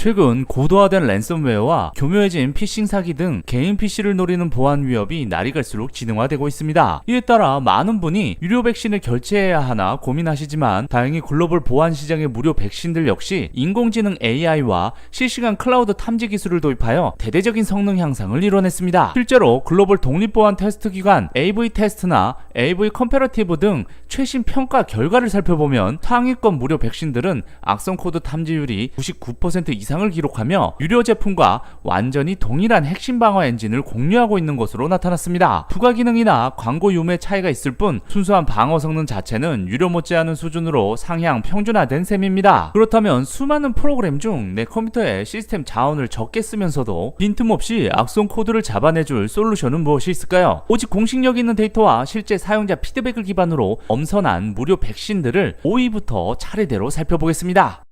최근 고도화된 랜섬웨어와 교묘해진 피싱 사기 등 개인 PC를 노리는 보안 위협이 날이 갈수록 진흥화되고 있습니다. 이에 따라 많은 분이 유료 백신을 결제해야 하나 고민하시지만 다행히 글로벌 보안 시장의 무료 백신들 역시 인공지능 AI와 실시간 클라우드 탐지 기술을 도입하여 대대적인 성능 향상을 이뤄냈습니다. 실제로 글로벌 독립보안 테스트 기관 AV 테스트나 AV 컴패러티브 등 최신 평가 결과를 살펴보면 상위권 무료 백신들은 악성 코드 탐지율이 99% 이상을 기록하며 유료 제품과 완전히 동일한 핵심 방어 엔진을 공유하고 있는 것으로 나타났습니다. 부가 기능이나 광고 유무의 차이가 있을 뿐 순수한 방어 성능 자체는 유료 못지않은 수준으로 상향 평준화된 셈입니다. 그렇다면 수많은 프로그램 중 내 컴퓨터에 시스템 자원을 적게 쓰면서도 빈틈없이 악성 코드를 잡아내줄 솔루션은 무엇이 있을까요? 오직 공식력 있는 데이터와 실제 사용자 피드백을 기반으로 엄선한 무료 백신들을 5위부터 차례대로 살펴보겠습니다.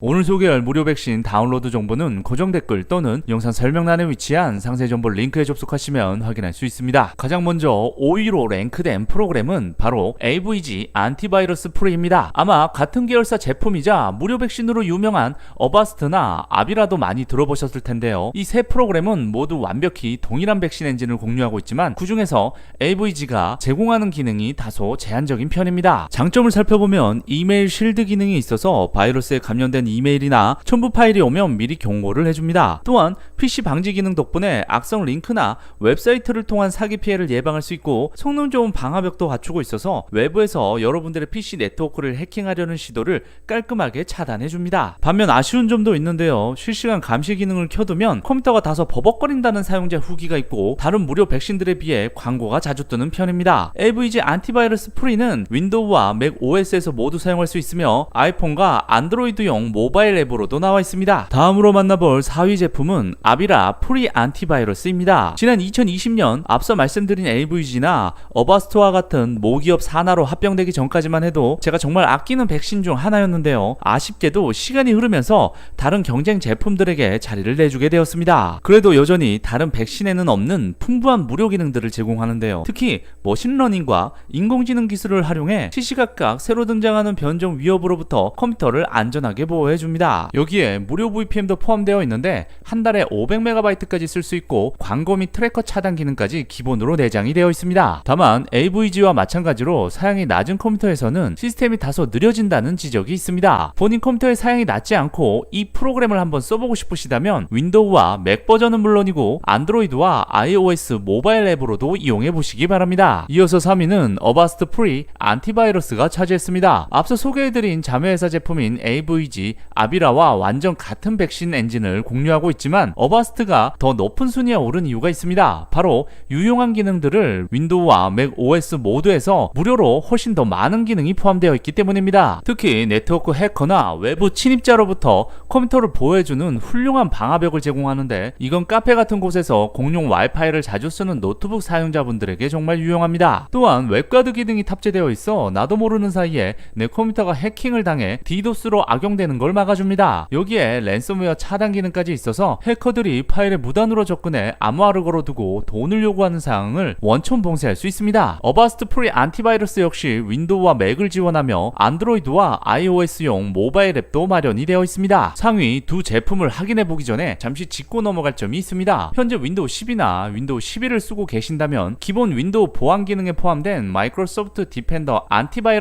오늘 소개할 무료 백신 다운로드 정보는 고정 댓글 또는 영상 설명란에 위치한 상세 정보 링크에 접속하시면 확인할 수 있습니다. 가장 먼저 5위로 랭크된 프로그램은 바로 AVG 안티바이러스 프리입니다. 아마 같은 계열사 제품이자 무료 백신으로 유명한 어바스트나 아비라도 많이 들어보셨을 텐데요. 이 세 프로그램은 모두 완벽히 동일한 백신 엔진을 공유하고 있지만 그 중에서 AVG가 제공하는 기능이 다소 제한적인 편입니다. 장점을 살펴보면 이메일 실드 기능이 있어서 바이러스에 감염된 이메일이나 첨부 파일이 오면 미리 경고를 해줍니다. 또한 PC 방지 기능 덕분에 악성 링크나 웹사이트를 통한 사기 피해를 예방할 수 있고 성능 좋은 방화벽도 갖추고 있어서 외부에서 여러분들의 PC 네트워크를 해킹하려는 시도를 깔끔하게 차단해줍니다. 반면 아쉬운 점도 있는데요. 실시간 감시 기능을 켜두면 컴퓨터가 다소 버벅거린다는 사용자 후기가 있고 다른 무료 백신들에 비해 광고가 자주 뜨는 편입니다. AVG 안티바이러스 프리는 윈도우와 맥 OS에서 모두 사용할 수 있으며 아이폰과 안드로이드용 모바일 앱으로도 나와 있습니다. 다음으로 만나볼 4위 제품은 아비라 프리 안티바이러스입니다. 지난 2020년 앞서 말씀드린 AVG나 어바스트와 같은 모기업 산하로 합병되기 전까지만 해도 제가 정말 아끼는 백신 중 하나였는데요. 아쉽게도 시간이 흐르면서 다른 경쟁 제품들에게 자리를 내주게 되었습니다. 그래도 여전히 다른 백신에는 없는 풍부한 무료 기능들을 제공하는데요. 특히 머신러닝과 인공지능 기술을 활용해 시시각각 새로 등장하는 변종 위협으로부터 컴퓨터를 안전하게 보호해줍니다. 여기에 무료 VPN도 포함되어 있는데 한 달에 500MB까지 쓸 수 있고 광고 및 트래커 차단 기능까지 기본으로 내장이 되어 있습니다. 다만 AVG와 마찬가지로 사양이 낮은 컴퓨터에서는 시스템이 다소 느려진다는 지적이 있습니다. 본인 컴퓨터의 사양이 낮지 않고 이 프로그램을 한번 써보고 싶으시다면 윈도우와 맥 버전은 물론이고 안드로이드와 iOS 모바일 앱으로도 이용해 보시기 바랍니다. 이어서 3위는 어바스트 프리 안티바이러스가 차지했습니다. 앞서 소개해드린 자매회사 제품인 AVG, 아비라와 완전 같은 백신 엔진을 공유하고 있지만 어바스트가 더 높은 순위에 오른 이유가 있습니다. 바로 유용한 기능들을 윈도우와 맥 OS 모두에서 무료로 훨씬 더 많은 기능이 포함되어 있기 때문입니다. 특히 네트워크 해커나 외부 침입자로부터 컴퓨터를 보호해주는 훌륭한 방화벽을 제공하는데 이건 카페 같은 곳에서 공용 와이파이를 자주 쓰는 노트북 사용자분들에게 정말 유용합니다. 또한 웹가드 기능이 탑재되어 있어 나도 모르는 사이에 내 컴퓨터가 해킹을 당해 디도스로 악용되는 걸 막아줍니다. 여기에 랜섬웨어 차단 기능까지 있어서 해커들이 파일에 무단으로 접근해 암호화를 걸어두고 돈을 요구하는 상황을 원천 봉쇄할 수 있습니다. 어바스트 프리 안티바이러스 역시 윈도우와 맥을 지원하며 안드로이드와 iOS용 모바일 앱도 마련이 되어 있습니다. 상위 두 제품을 확인해 보기 전에 잠시 짚고 넘어갈 점이 있습니다. 현재 윈도우 10이나 윈도우 11을 쓰고 계신다면 기본 윈도우 보안 기능에 포함된 마이크로소프트 디펜더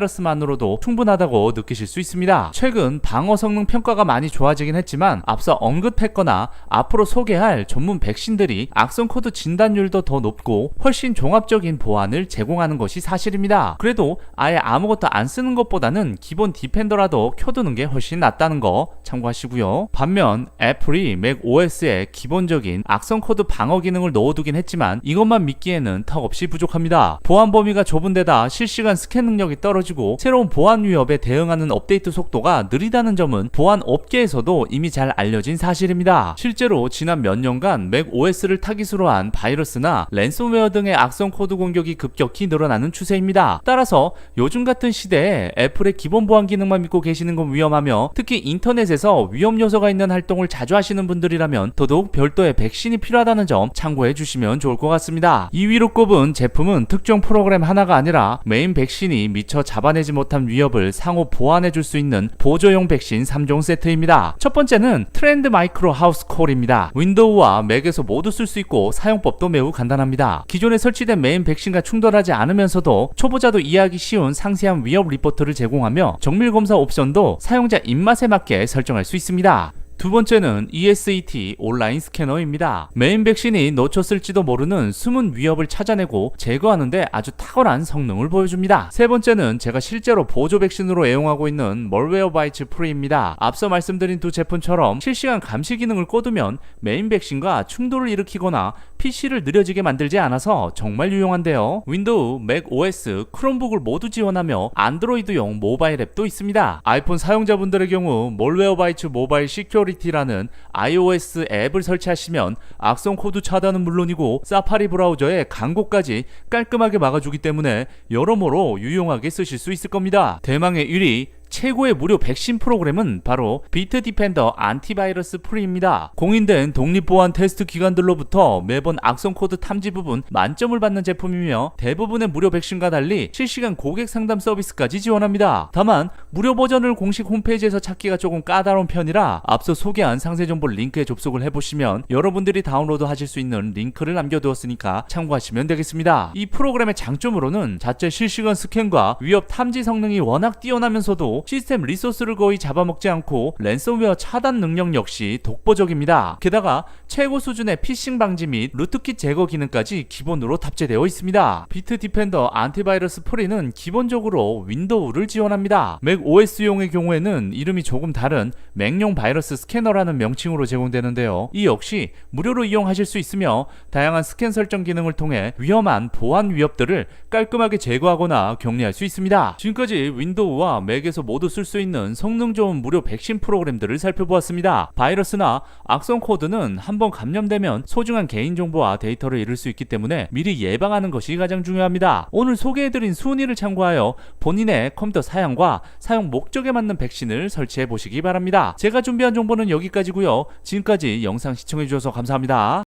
안티바이러스만으로도 충분하다고 느끼실 수 있습니다. 최근 방어 성능 평가가 많이 좋아지긴 했지만 앞서 언급했거나 앞으로 소개할 전문 백신들이 악성 코드 진단율도 더 높고 훨씬 종합적인 보안을 제공하는 것이 사실입니다. 그래도 아예 아무것도 안 쓰는 것보다는 기본 디펜더라도 켜두는 게 훨씬 낫다는 거 참고하시고요. 반면 애플이 맥 OS에 기본적인 악성 코드 방어 기능을 넣어두긴 했지만 이것만 믿기에는 턱없이 부족합니다. 보안 범위가 좁은 데다 실시간 스캔 능력이 떨어지고 새로운 보안 위협에 대응하는 업데이트 속도가 느리다는 점은 것은 보안 업계에서도 이미 잘 알려진 사실입니다. 실제로 지난 몇 년간 맥 OS를 타깃으로 한 바이러스나 랜섬웨어 등의 악성 코드 공격이 급격히 늘어나는 추세입니다. 따라서 요즘 같은 시대에 애플의 기본 보안 기능만 믿고 계시는 건 위험하며, 특히 인터넷에서 위험 요소가 있는 활동을 자주 하시는 분들이라면 더더욱 별도의 백신이 필요하다는 점 참고해 주시면 좋을 것 같습니다. 2위로 꼽은 제품은 특정 프로그램 하나가 아니라 메인 백신이 미처 잡아내지 못한 위협을 상호 보완해 줄 수 있는 보조용 백신 3종 세트입니다. 첫 번째는 트렌드 마이크로 하우스 콜입니다. 윈도우와 맥에서 모두 쓸 수 있고 사용법도 매우 간단합니다. 기존에 설치된 메인 백신과 충돌하지 않으면서도 초보자도 이해하기 쉬운 상세한 위협 리포트를 제공하며 정밀 검사 옵션도 사용자 입맛에 맞게 설정할 수 있습니다. 두 번째는 ESET 온라인 스캐너입니다. 메인 백신이 놓쳤을지도 모르는 숨은 위협을 찾아내고 제거하는데 아주 탁월한 성능을 보여줍니다. 세 번째는 제가 실제로 보조 백신으로 애용하고 있는 멀웨어바이츠 프리입니다. 앞서 말씀드린 두 제품처럼 실시간 감시 기능을 꽂으면 메인 백신과 충돌을 일으키거나 PC를 느려지게 만들지 않아서 정말 유용한데요. 윈도우, 맥 OS, 크롬북을 모두 지원하며 안드로이드용 모바일 앱도 있습니다. 아이폰 사용자분들의 경우 멀웨어바이츠 모바일 시큐리티라는 iOS 앱을 설치하시면 악성 코드 차단은 물론이고 사파리 브라우저의 광고까지 깔끔하게 막아주기 때문에 여러모로 유용하게 쓰실 수 있을 겁니다. 대망의 1위, 최고의 무료 백신 프로그램은 바로 비트 디펜더 안티바이러스 프리입니다. 공인된 독립보안 테스트 기관들로부터 매번 악성 코드 탐지 부분 만점을 받는 제품이며 대부분의 무료 백신과 달리 실시간 고객 상담 서비스까지 지원합니다. 다만 무료 버전을 공식 홈페이지에서 찾기가 조금 까다로운 편이라 앞서 소개한 상세 정보 링크에 접속을 해보시면 여러분들이 다운로드 하실 수 있는 링크를 남겨두었으니까 참고하시면 되겠습니다. 이 프로그램의 장점으로는 자체 실시간 스캔과 위협 탐지 성능이 워낙 뛰어나면서도 시스템 리소스를 거의 잡아먹지 않고 랜섬웨어 차단 능력 역시 독보적입니다. 게다가 최고 수준의 피싱 방지 및 루트킷 제거 기능까지 기본으로 탑재되어 있습니다. 비트 디펜더 안티바이러스 프리는 기본적으로 윈도우를 지원합니다. 맥 OS용의 경우에는 이름이 조금 다른 맥용 바이러스 스캐너라는 명칭으로 제공되는데요. 이 역시 무료로 이용하실 수 있으며 다양한 스캔 설정 기능을 통해 위험한 보안 위협들을 깔끔하게 제거하거나 격리할 수 있습니다. 지금까지 윈도우와 맥에서 모두 쓸 수 있는 성능 좋은 무료 백신 프로그램들을 살펴보았습니다. 바이러스나 악성 코드는 한번 감염되면 소중한 개인정보와 데이터를 잃을 수 있기 때문에 미리 예방하는 것이 가장 중요합니다. 오늘 소개해드린 순위를 참고하여 본인의 컴퓨터 사양과 사용 목적에 맞는 백신을 설치해 보시기 바랍니다. 제가 준비한 정보는 여기까지고요. 지금까지 영상 시청해주셔서 감사합니다.